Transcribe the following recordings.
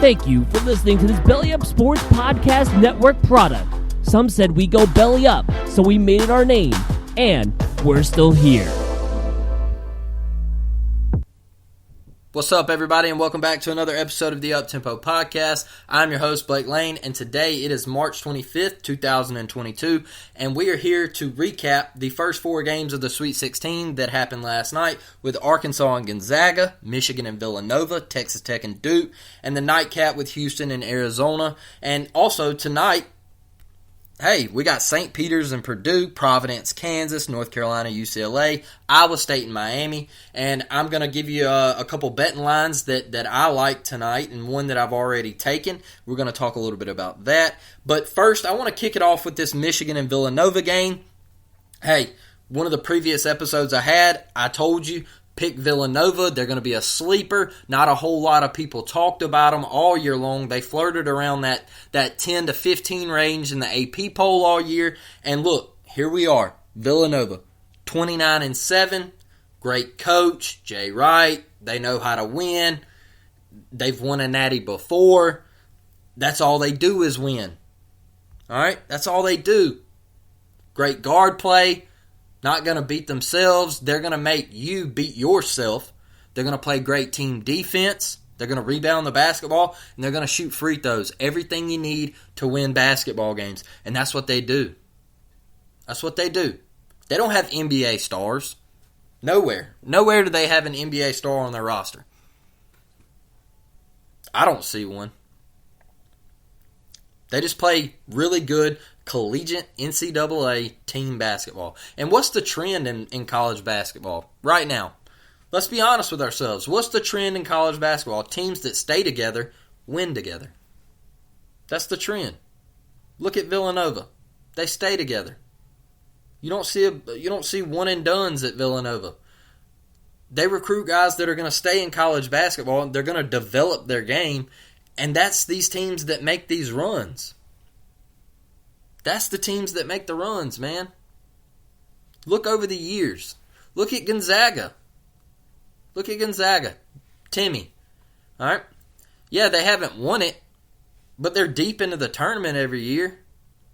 Thank you for listening to this Belly Up Sports Podcast Network product. Some said we go belly up, so we made it our name, and we're still here. What's up, everybody, and welcome back to another episode of the Uptempo Podcast. I'm your host, Blake Lane, and today it is March 25th, 2022, and we are here to recap the first four games of the Sweet 16 that happened last night with Arkansas and Gonzaga, Michigan and Villanova, Texas Tech and Duke, and the nightcap with Houston and Arizona. And also tonight, hey, we got St. Peter's and Purdue, Providence, Kansas, North Carolina, UCLA, Iowa State and Miami. And I'm going to give you a couple betting lines that I like tonight and one that I've already taken. We're going to talk a little bit about that. But first, I want to kick it off with this Michigan and Villanova game. Hey, one of the previous episodes I had, I told you, pick Villanova. They're going to be a sleeper. Not a whole lot of people talked about them all year long. They flirted around that 10 to 15 range in the AP poll all year. And look, here we are. Villanova, 29-7. Great coach, Jay Wright. They know how to win. They've won a natty before. That's all they do is win. All right? That's all they do. Great guard play. Not going to beat themselves. They're going to make you beat yourself. They're going to play great team defense. They're going to rebound the basketball, and they're going to shoot free throws. Everything you need to win basketball games, and that's what they do. That's what they do. They don't have NBA stars. Nowhere. Nowhere do they have an NBA star on their roster. I don't see one. They just play really good collegiate NCAA team basketball. And what's the trend in college basketball right now? Let's be honest with ourselves. What's the trend in college basketball? Teams that stay together win together. That's the trend. Look at Villanova. They stay together. You don't see one and dones at Villanova. They recruit guys that are going to stay in college basketball. They're going to develop their game. And that's these teams that make these runs. That's the teams that make the runs, man. Look over the years. Look at Gonzaga. Look at Gonzaga. Timmy. All right? Yeah, they haven't won it, but they're deep into the tournament every year.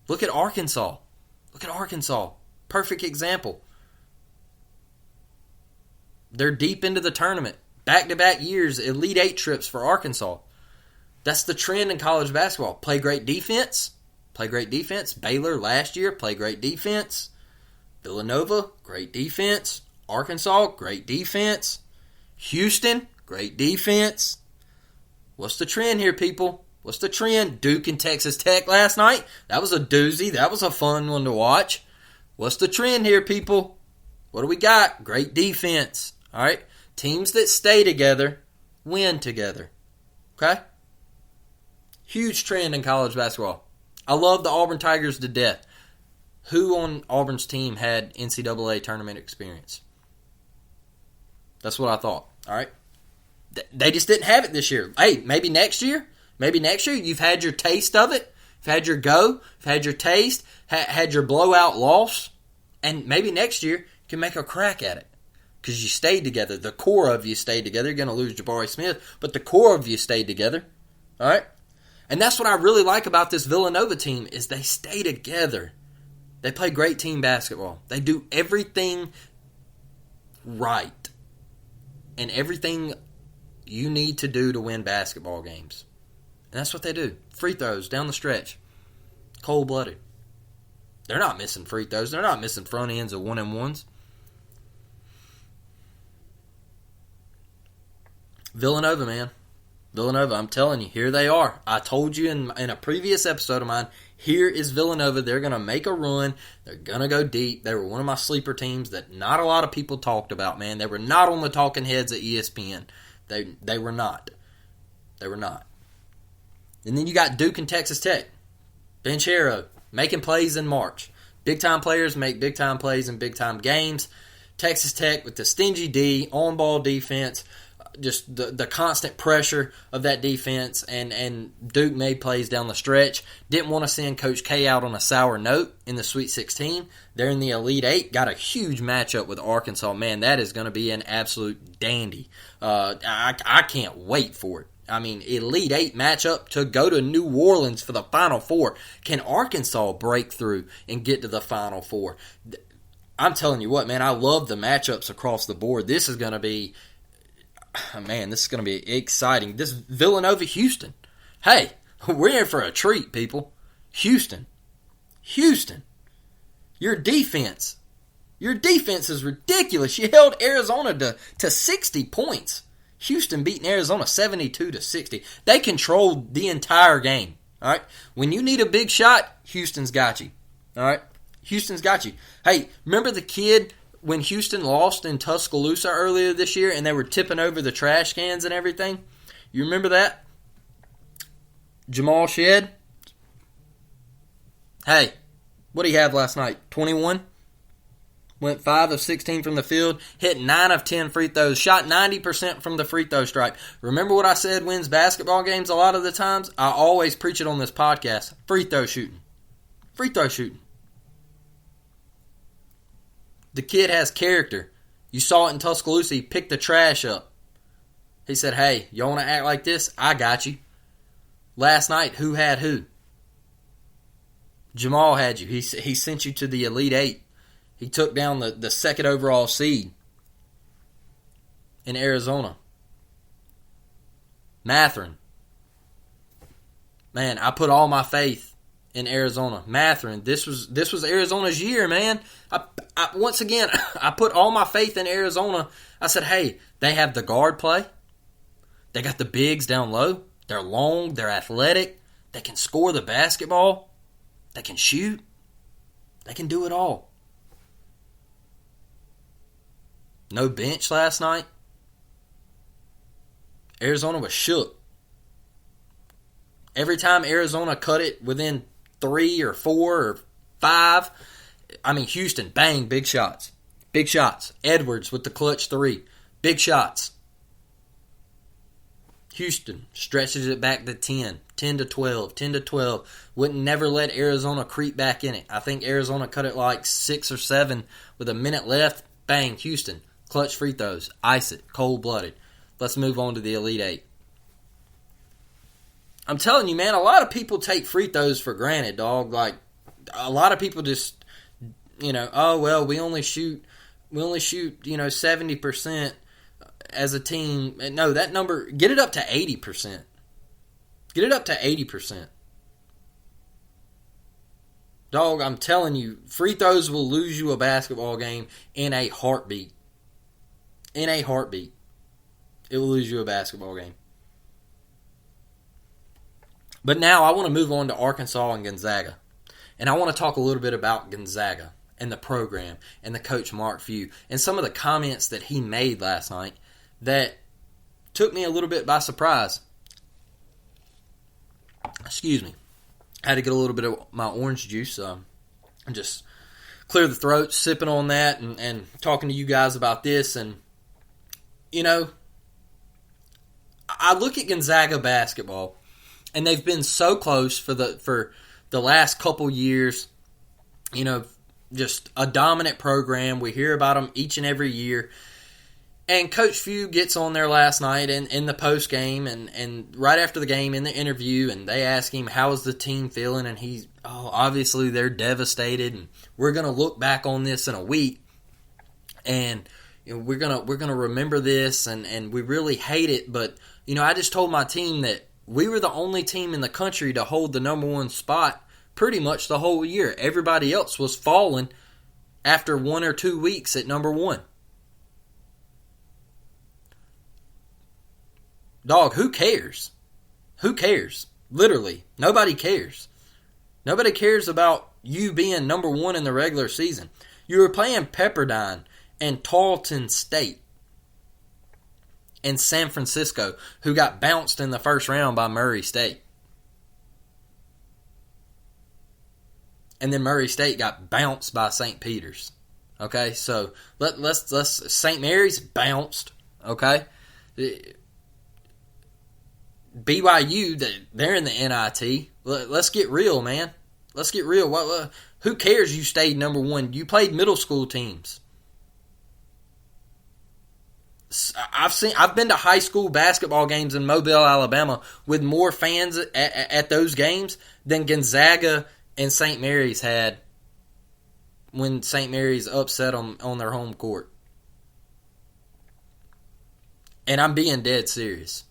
Look at Arkansas. Look at Arkansas. Perfect example. They're deep into the tournament. Back-to-back years, Elite Eight trips for Arkansas. That's the trend in college basketball. Play great defense. Play great defense. Baylor last year, play great defense. Villanova, great defense. Arkansas, great defense. Houston, great defense. What's the trend here, people? What's the trend? Duke and Texas Tech last night. That was a doozy. That was a fun one to watch. What's the trend here, people? What do we got? Great defense. All right? Teams that stay together win together. Okay? Huge trend in college basketball. I love the Auburn Tigers to death. Who on Auburn's team had NCAA tournament experience? That's what I thought. All right? They just didn't have it this year. Hey, maybe next year? Maybe next year you've had your taste of it. You've had your go. You've had your taste. Had your blowout loss. And maybe next year you can make a crack at it. Because you stayed together. The core of you stayed together. You're going to lose Jabari Smith. But the core of you stayed together. All right? And that's what I really like about this Villanova team is they stay together. They play great team basketball. They do everything right. And everything you need to do to win basketball games. And that's what they do. Free throws down the stretch. Cold-blooded. They're not missing free throws. They're not missing front ends of one-and-ones. Villanova, man. Villanova, I'm telling you, here they are. I told you in a previous episode of mine, here is Villanova. They're going to make a run. They're going to go deep. They were one of my sleeper teams that not a lot of people talked about, man. They were not on the talking heads at ESPN. They were not. They were not. And then you got Duke and Texas Tech. Bench Hero, making plays in March. Big-time players make big-time plays in big-time games. Texas Tech with the stingy D, on-ball defense, just the constant pressure of that defense, and Duke made plays down the stretch. Didn't want to send Coach K out on a sour note in the Sweet 16. They're in the Elite Eight. Got a huge matchup with Arkansas. Man, that is going to be an absolute dandy. I can't wait for it. Elite Eight matchup to go to New Orleans for the Final Four. Can Arkansas break through and get to the Final Four? I'm telling you what, man, I love the matchups across the board. This is going to be, exciting. This Villanova-Houston. Hey, we're in for a treat, people. Houston. Your defense is ridiculous. You held Arizona to 60 points. Houston beating Arizona 72-60. They controlled the entire game. All right. When you need a big shot, Houston's got you. All right. Houston's got you. Hey, remember the kid when Houston lost in Tuscaloosa earlier this year and they were tipping over the trash cans and everything? You remember that? Jamal Shed? Hey, what did he have last night? 21? Went 5 of 16 from the field, hit 9 of 10 free throws, shot 90% from the free throw stripe. Remember what I said wins basketball games a lot of the times? I always preach it on this podcast. Free throw shooting. The kid has character. You saw it in Tuscaloosa. He picked the trash up. He said, hey, y'all want to act like this? I got you. Last night, who had who? Jamal had you. He sent you to the Elite Eight. He took down the second overall seed in Arizona. Matherin. Man, I put all my faith in Arizona. Matherin, this was Arizona's year, man. Once again, I put all my faith in Arizona. I said, hey, they have the guard play. They got the bigs down low. They're long. They're athletic. They can score the basketball. They can shoot. They can do it all. No bench last night. Arizona was shook. Every time Arizona cut it within 3 or 4 or 5, Houston, bang, big shots. Big shots. Edwards with the clutch 3. Big shots. Houston stretches it back to 10 to 12, 10 to 12. Wouldn't never let Arizona creep back in it. I think Arizona cut it like 6 or 7 with a minute left. Bang, Houston. Clutch free throws. Ice it. Cold-blooded. Let's move on to the Elite Eight. I'm telling you, man, a lot of people take free throws for granted, dog. Like, a lot of people just, we only shoot, 70% as a team. No, that number, get it up to 80%. Get it up to 80%. Dog, I'm telling you, free throws will lose you a basketball game in a heartbeat. In a heartbeat. It will lose you a basketball game. But now I want to move on to Arkansas and Gonzaga. And I want to talk a little bit about Gonzaga and the program and the coach Mark Few and some of the comments that he made last night that took me a little bit by surprise. Excuse me. I had to get a little bit of my orange juice and just clear the throat, sipping on that and talking to you guys about this. And, I look at Gonzaga basketball, and they've been so close for the last couple years. Just a dominant program. We hear about them each and every year. And Coach Few gets on there last night in the post game and right after the game in the interview, and they ask him how is the team feeling, and he's obviously they're devastated, and we're gonna look back on this in a week, and we're gonna remember this, and we really hate it, but I just told my team that we were the only team in the country to hold the number one spot pretty much the whole year. Everybody else was falling after 1 or 2 weeks at number one. Dog, who cares? Who cares? Literally, nobody cares. Nobody cares about you being number one in the regular season. You were playing Pepperdine and Tarleton State and San Francisco, who got bounced in the first round by Murray State. And then Murray State got bounced by St. Peter's. Okay, so let's St. Mary's bounced. Okay, BYU, they're in the NIT. Let's get real, man. Let's get real. Who cares you stayed number one? You played middle school teams. I've been to high school basketball games in Mobile, Alabama, with more fans at those games than Gonzaga and St. Mary's had when St. Mary's upset them on their home court. And I'm being dead serious.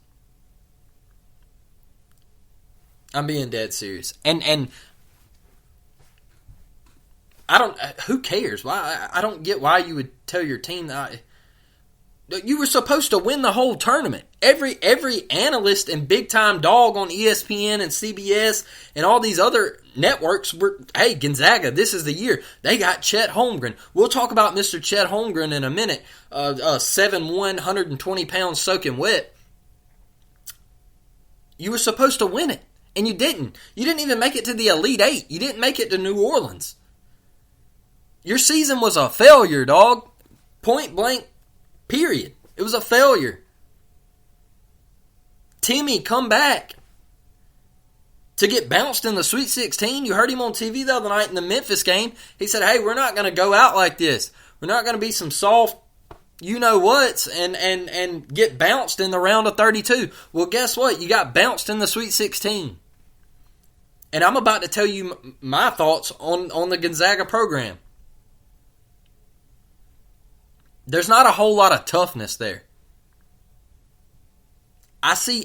I'm being dead serious. And I don't. Who cares? Why? I don't get why you would tell your team that you were supposed to win the whole tournament. Every analyst and big time dog on ESPN and CBS and all these other networks were, hey, Gonzaga, this is the year. They got Chet Holmgren. We'll talk about Mr. Chet Holmgren in a minute. 7'1", 120 pounds soaking wet. You were supposed to win it, and you didn't. You didn't even make it to the Elite Eight. You didn't make it to New Orleans. Your season was a failure, dog. Point blank, period. It was a failure. Timmy, come back. To get bounced in the Sweet 16, you heard him on TV the other night in the Memphis game. He said, hey, we're not going to go out like this. We're not going to be some soft you-know-whats and get bounced in the round of 32. Well, guess what? You got bounced in the Sweet 16. And I'm about to tell you my thoughts on the Gonzaga program. There's not a whole lot of toughness there. I see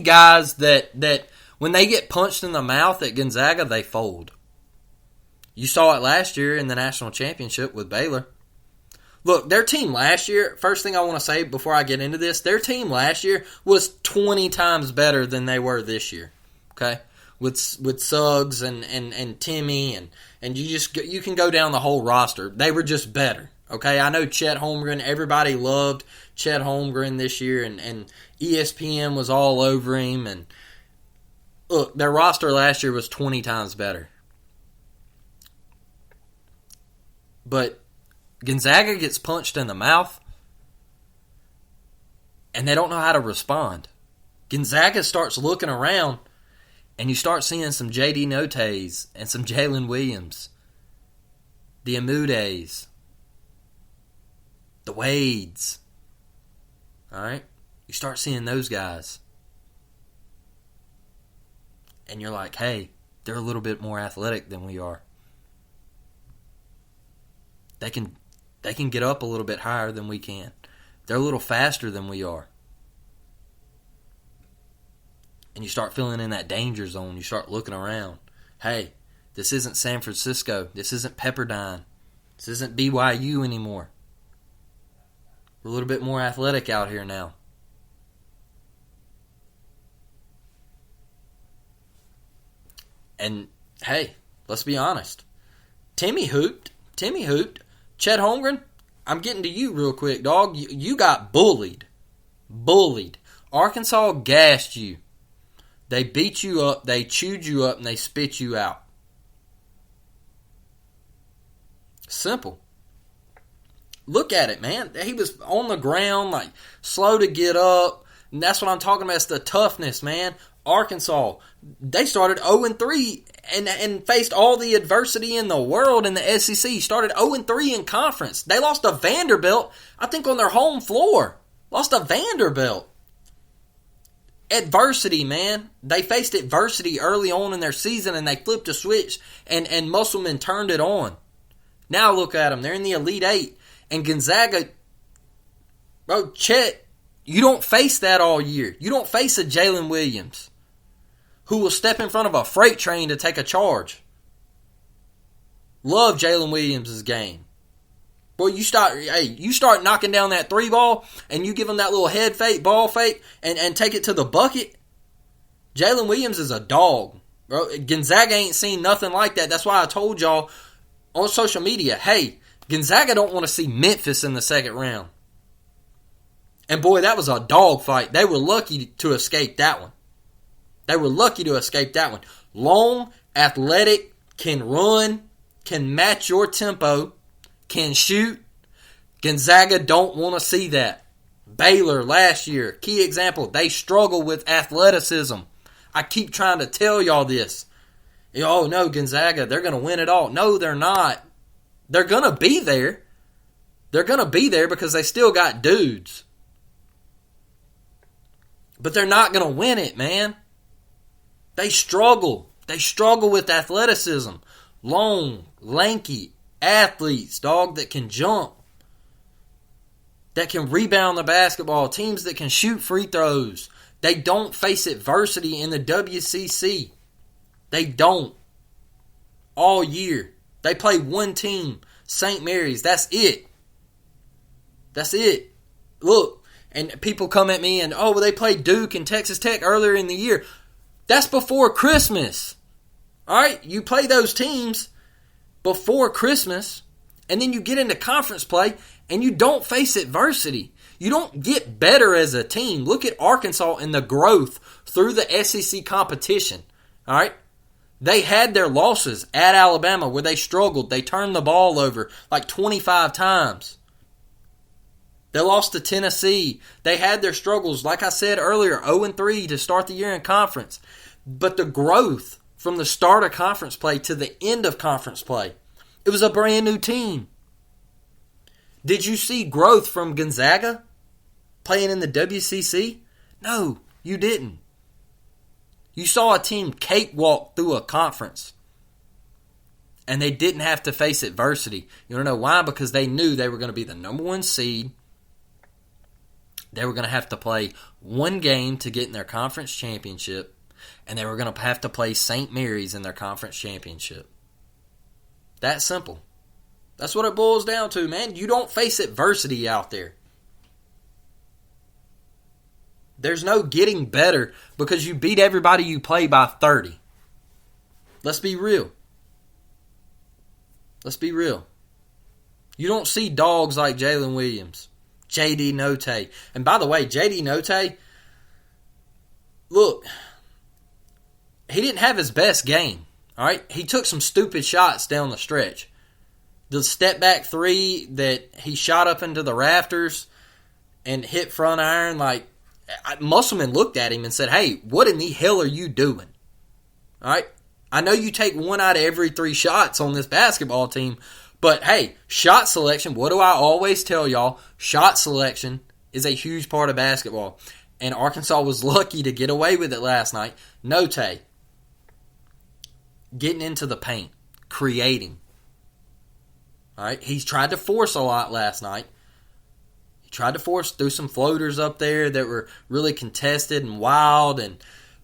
guys that when they get punched in the mouth at Gonzaga, they fold. You saw it last year in the national championship with Baylor. Look, their team last year, first thing I want to say before I get into this, their team last year was 20 times better than they were this year. Okay? With Suggs and Timmy and you can go down the whole roster. They were just better. Okay, I know Chet Holmgren. Everybody loved Chet Holmgren this year, and ESPN was all over him. And look, their roster last year was 20 times better. But Gonzaga gets punched in the mouth, and they don't know how to respond. Gonzaga starts looking around, and you start seeing some J.D. Notaes and some Jalen Williams, the Amudes, the Wades. All right? You start seeing those guys. And you're like, hey, they're a little bit more athletic than we are. They can get up a little bit higher than we can. They're a little faster than we are. And you start feeling in that danger zone. You start looking around. Hey, this isn't San Francisco. This isn't Pepperdine. This isn't BYU anymore. We're a little bit more athletic out here now. And, hey, let's be honest. Timmy hooped. Chet Holmgren, I'm getting to you real quick, dog. You got bullied. Arkansas gassed you. They beat you up, they chewed you up, and they spit you out. Simple. Look at it, man. He was on the ground, like, slow to get up. And that's what I'm talking about. It's the toughness, man. Arkansas, they started 0-3 and faced all the adversity in the world in the SEC. Started 0-3 in conference. They lost to Vanderbilt, I think, on their home floor. Lost to Vanderbilt. Adversity, man. They faced adversity early on in their season, and they flipped a switch, and Musselman turned it on. Now look at them. They're in the Elite Eight. And Gonzaga, bro, Chet, you don't face that all year. You don't face a Jalen Williams who will step in front of a freight train to take a charge. Love Jalen Williams' game. Boy, you start knocking down that three ball and you give him that little head fake, ball fake, and take it to the bucket. Jalen Williams is a dog. Bro, Gonzaga ain't seen nothing like that. That's why I told y'all on social media, hey, Gonzaga don't want to see Memphis in the second round. And boy, that was a dog fight. They were lucky to escape that one. Long, athletic, can run, can match your tempo, can shoot. Gonzaga don't want to see that. Baylor last year, key example, they struggle with athleticism. I keep trying to tell y'all this. Oh no, Gonzaga, they're going to win it all. No, they're not. They're going to be there. They're going to be there because they still got dudes. But they're not going to win it, man. They struggle. They struggle with athleticism. Long, lanky athletes, dog, that can jump. That can rebound the basketball. Teams that can shoot free throws. They don't face adversity in the WCC. They don't. All year. They play one team, St. Mary's. That's it. That's it. Look, and people come at me and, oh, well, they played Duke and Texas Tech earlier in the year. That's before Christmas. All right? You play those teams before Christmas, and then you get into conference play, and you don't face adversity. You don't get better as a team. Look at Arkansas and the growth through the SEC competition. All right? They had their losses at Alabama where they struggled. They turned the ball over like 25 times. They lost to Tennessee. They had their struggles, like I said earlier, 0-3 to start the year in conference. But the growth from the start of conference play to the end of conference play, it was a brand new team. Did you see growth from Gonzaga playing in the WCC? No, you didn't. You saw a team cakewalk through a conference. And they didn't have to face adversity. You want to know why? Because they knew they were going to be the number one seed. They were going to have to play one game to get in their conference championship. And they were going to have to play St. Mary's in their conference championship. That simple. That's what it boils down to, man. You don't face adversity out there. There's no getting better because you beat everybody you play by 30. Let's be real. Let's be real. You don't see dogs like Jalen Williams, J.D. Notae. And by the way, J.D. Notae, look, he didn't have his best game. All right? He took some stupid shots down the stretch. The step back three that he shot up into the rafters and hit front iron, like, Musselman looked at him and said, hey, what in the hell are you doing? All right? I know you take one out of every 3 shots on this basketball team, but hey, shot selection, what do I always tell y'all? Shot selection is a huge part of basketball. And Arkansas was lucky to get away with it last night. Notae, getting into the paint, creating. All right? He's tried to force a lot last night. He tried to force through some floaters up there that were really contested and wild.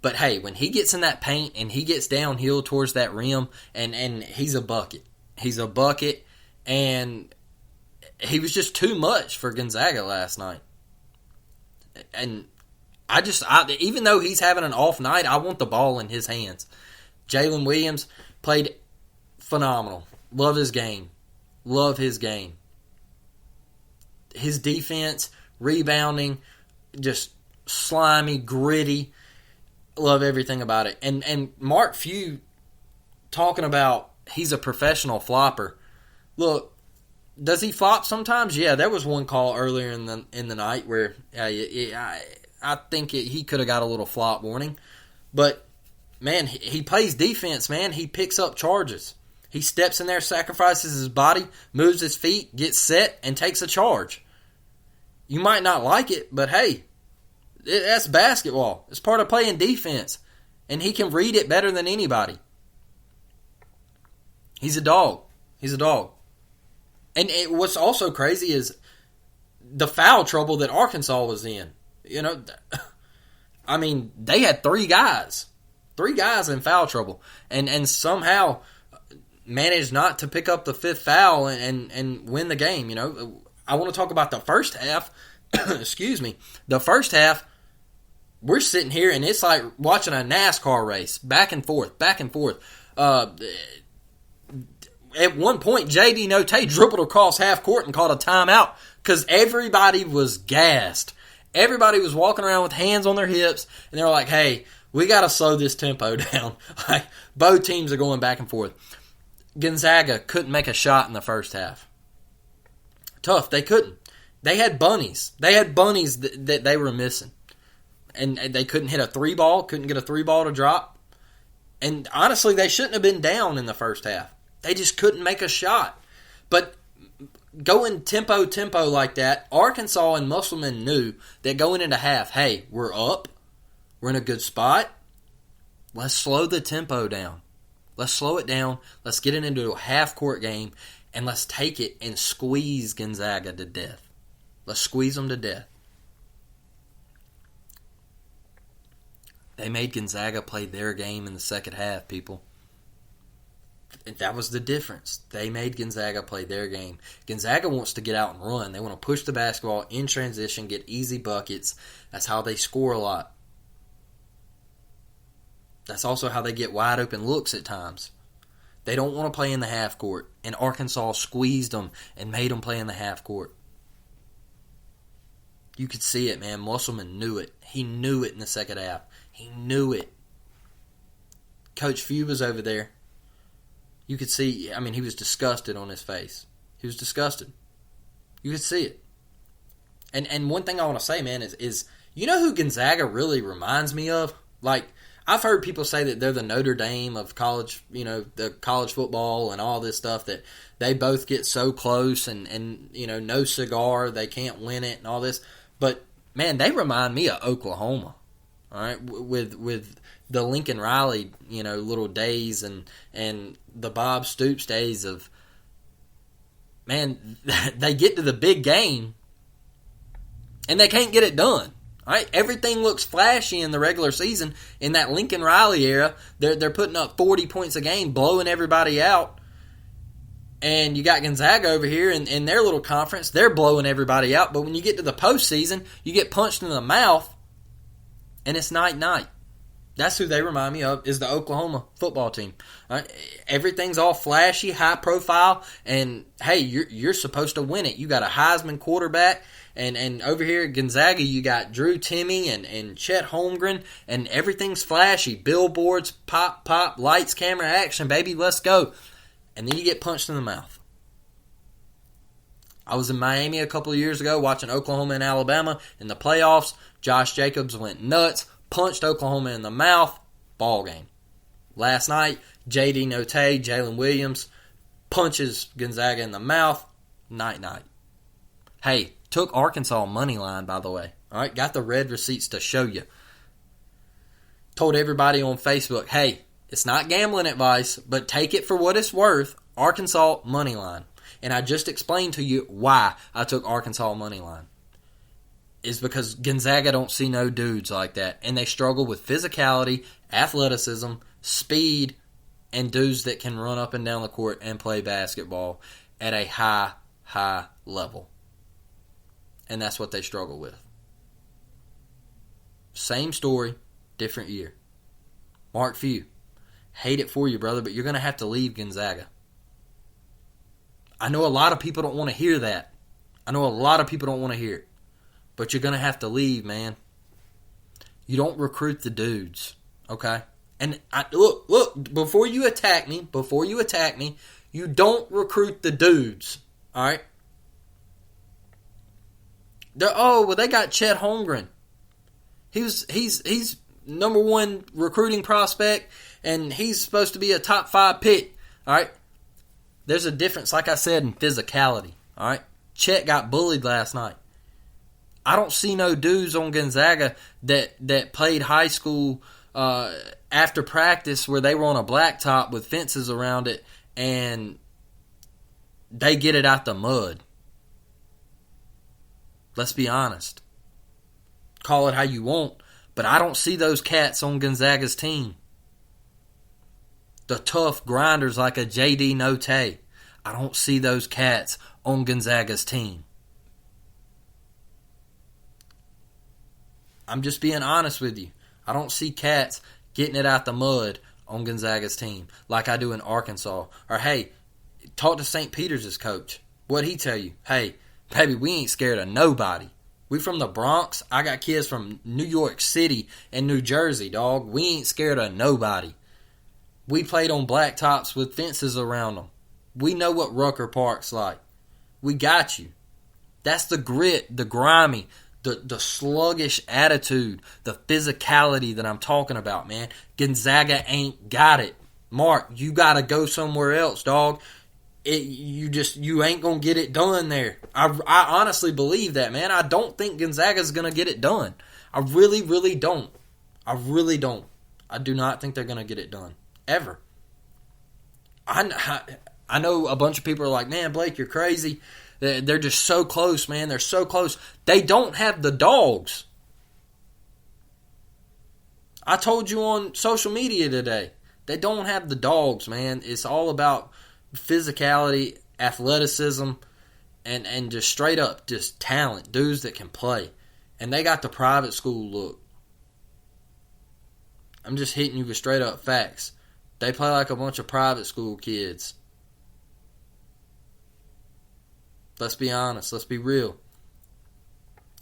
But hey, when he gets in that paint and he gets downhill towards that rim, and he's a bucket. He's a bucket, and he was just too much for Gonzaga last night. And even though he's having an off night, I want the ball in his hands. Jalen Williams played phenomenal. Love his game. Love his game. His defense, rebounding, just slimy, gritty. Love everything about it. And Mark Few talking about he's a professional flopper. Look, does he flop sometimes? Yeah, there was one call earlier in the night where I think he could have got a little flop warning. But, man, he plays defense, man. He picks up charges. He steps in there, sacrifices his body, moves his feet, gets set, and takes a charge. You might not like it, but hey, that's basketball. It's part of playing defense. And he can read it better than anybody. He's a dog. He's a dog. And what's also crazy is the foul trouble that Arkansas was in. You know, I mean, they had 3 guys. 3 guys in foul trouble. And somehow managed not to pick up the 5th foul and win the game. You know, I want to talk about the first half. Excuse me. The first half, we're sitting here and it's like watching a NASCAR race. Back and forth, back and forth. At one point, J.D. Notae dribbled across half court and called a timeout because everybody was gassed. Everybody was walking around with hands on their hips, and they were like, hey, we got to slow this tempo down. Like, both teams are going back and forth. Gonzaga couldn't make a shot in the first half. Tough. They couldn't. They had bunnies. They had bunnies that they were missing. And they couldn't hit a 3-ball, couldn't get a 3-ball to drop. And honestly, they shouldn't have been down in the first half. They just couldn't make a shot. But going tempo like that, Arkansas and Musselman knew that going into half, hey, we're up. We're in a good spot. Let's slow the tempo down. Let's slow it down. Let's get it into a half-court game, and let's take it and squeeze Gonzaga to death. Let's squeeze them to death. They made Gonzaga play their game in the second half, people. That was the difference. They made Gonzaga play their game. Gonzaga wants to get out and run. They want to push the basketball in transition, get easy buckets. That's how they score a lot. That's also how they get wide open looks at times. They don't want to play in the half court, and Arkansas squeezed them and made them play in the half court. You could see it, man. Musselman knew it. He knew it in the second half. He knew it. Coach Few was over there. You could see, he was disgusted on his face. He was disgusted. You could see it. And one thing I want to say, man, is you know who Gonzaga really reminds me of? Like, I've heard people say that they're the Notre Dame of college, the college football and all this stuff, that they both get so close and no cigar, they can't win it and all this. But, man, they remind me of Oklahoma, all right, with the Lincoln Riley, little days and the Bob Stoops days of, man, they get to the big game and they can't get it done. All right, everything looks flashy in the regular season. In that Lincoln Riley era, they're putting up 40 points a game, blowing everybody out. And you got Gonzaga over here in their little conference. They're blowing everybody out. But when you get to the postseason, you get punched in the mouth, and it's night-night. That's who they remind me of, is the Oklahoma football team. All right? Everything's all flashy, high profile, and, hey, you're supposed to win it. You got a Heisman quarterback. And over here at Gonzaga, you got Drew Timme and Chet Holmgren, and everything's flashy. Billboards, pop, lights, camera, action, baby, let's go. And then you get punched in the mouth. I was in Miami a couple of years ago watching Oklahoma and Alabama in the playoffs. Josh Jacobs went nuts, punched Oklahoma in the mouth, ball game. Last night, J.D. Note, Jalen Williams, punches Gonzaga in the mouth, night-night. Hey, took Arkansas money line, by the way. All right, got the red receipts to show you. Told everybody on Facebook, hey, it's not gambling advice, but take it for what it's worth. Arkansas money line. And I just explained to you why I took Arkansas money line. Is because Gonzaga don't see no dudes like that. And they struggle with physicality, athleticism, speed, and dudes that can run up and down the court and play basketball at a high level. And that's what they struggle with. Same story, different year. Mark Few. Hate it for you, brother, but you're going to have to leave Gonzaga. I know a lot of people don't want to hear that. I know a lot of people don't want to hear it. But you're going to have to leave, man. You don't recruit the dudes, okay? And look, before you attack me, you don't recruit the dudes, all right? They got Chet Holmgren. He's number one recruiting prospect, and he's supposed to be a top 5 pick. All right, there's a difference, like I said, in physicality. All right, Chet got bullied last night. I don't see no dudes on Gonzaga that played high school after practice where they were on a blacktop with fences around it, and they get it out the mud. Let's be honest. Call it how you want, but I don't see those cats on Gonzaga's team. The tough grinders like a J.D. Note. I don't see those cats on Gonzaga's team. I'm just being honest with you. I don't see cats getting it out the mud on Gonzaga's team like I do in Arkansas. Or, hey, talk to St. Peter's' coach. What'd he tell you? Hey, baby, we ain't scared of nobody. We from the Bronx. I got kids from New York City and New Jersey, dog. We ain't scared of nobody. We played on blacktops with fences around them. We know what Rucker Park's like. We got you. That's the grit, the grimy, the sluggish attitude, the physicality that I'm talking about, man. Gonzaga ain't got it. Mark, you got to go somewhere else, dog. you ain't going to get it done there. I honestly believe that, man. I don't think Gonzaga's going to get it done. I really, really don't. I really don't. I do not think they're going to get it done. Ever. I know a bunch of people are like, man, Blake, you're crazy. They're just so close, man. They're so close. They don't have the dogs. I told you on social media today. They don't have the dogs, man. It's all about physicality, athleticism, and just straight up just talent. Dudes that can play. And they got the private school look. I'm just hitting you with straight up facts. They play like a bunch of private school kids. Let's be honest. Let's be real.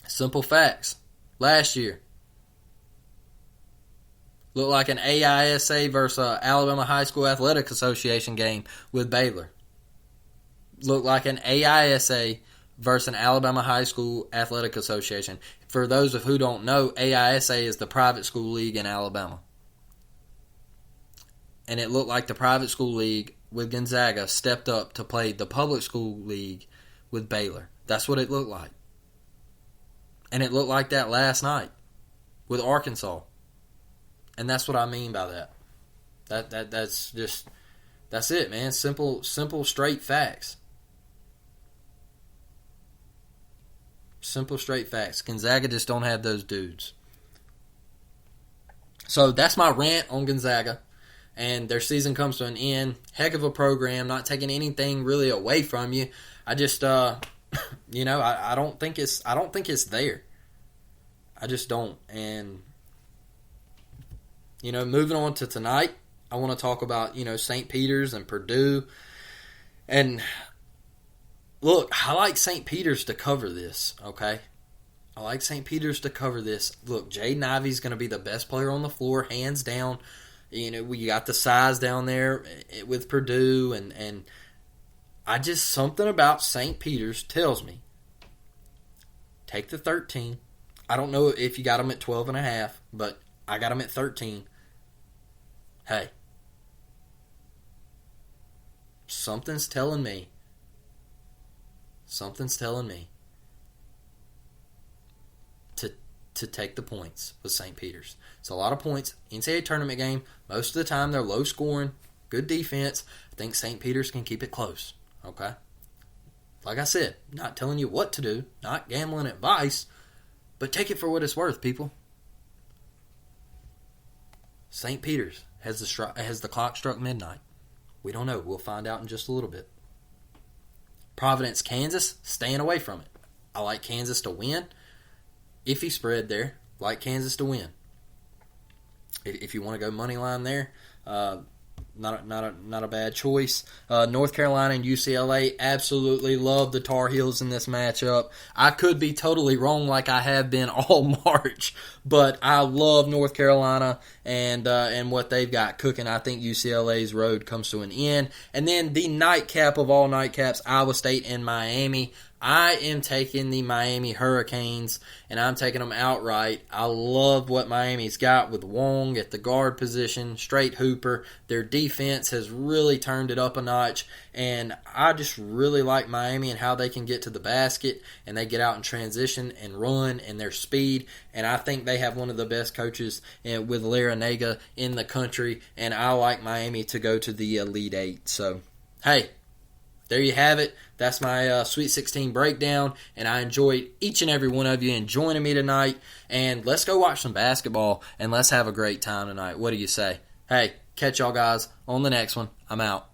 Simple facts. Last year, looked like an AISA versus Alabama High School Athletic Association game with Baylor. Looked like an AISA versus an Alabama High School Athletic Association. For those of who don't know, AISA is the private school league in Alabama. And it looked like the private school league with Gonzaga stepped up to play the public school league with Baylor. That's what it looked like. And it looked like that last night with Arkansas. And that's what I mean by that. That's it, man. Simple, straight facts. Simple, straight facts. Gonzaga just don't have those dudes. So that's my rant on Gonzaga. And their season comes to an end. Heck of a program. Not taking anything really away from you. I just, I don't think it's there. I just don't. And moving on to tonight, I want to talk about St. Peter's and Purdue. And look, I like St. Peter's to cover this. Okay, I like St. Peter's to cover this. Look, Jaden Ivey's going to be the best player on the floor, hands down. We got the size down there with Purdue, and I just, something about St. Peter's tells me, take the 13. I don't know if you got them at 12.5, but I got them at 13. Hey, something's telling me to take the points with St. Peter's. It's a lot of points. NCAA tournament game. Most of the time they're low scoring. Good defense. I think St. Peter's can keep it close. Okay? Like I said, not telling you what to do. Not gambling advice. But take it for what it's worth, people. St. Peter's has the clock struck midnight. We don't know. We'll find out in just a little bit. Providence, Kansas, staying away from it. I like Kansas to win. Iffy spread there. Like Kansas to win. If you want to go money line there, not a bad choice. North Carolina and UCLA, absolutely love the Tar Heels in this matchup. I could be totally wrong like I have been all March, but I love North Carolina and what they've got cooking. I think UCLA's road comes to an end. And then the nightcap of all nightcaps, Iowa State and Miami. I am taking the Miami Hurricanes, and I'm taking them outright. I love what Miami's got with Wong at the guard position, straight hooper. Their defense has really turned it up a notch, and I just really like Miami and how they can get to the basket, and they get out in transition and run, and their speed, and I think they have one of the best coaches with Larinaga in the country, and I like Miami to go to the Elite Eight. So, hey, there you have it. That's my Sweet 16 breakdown, and I enjoyed each and every one of you joining me tonight. And let's go watch some basketball, and let's have a great time tonight. What do you say? Hey, catch y'all guys on the next one. I'm out.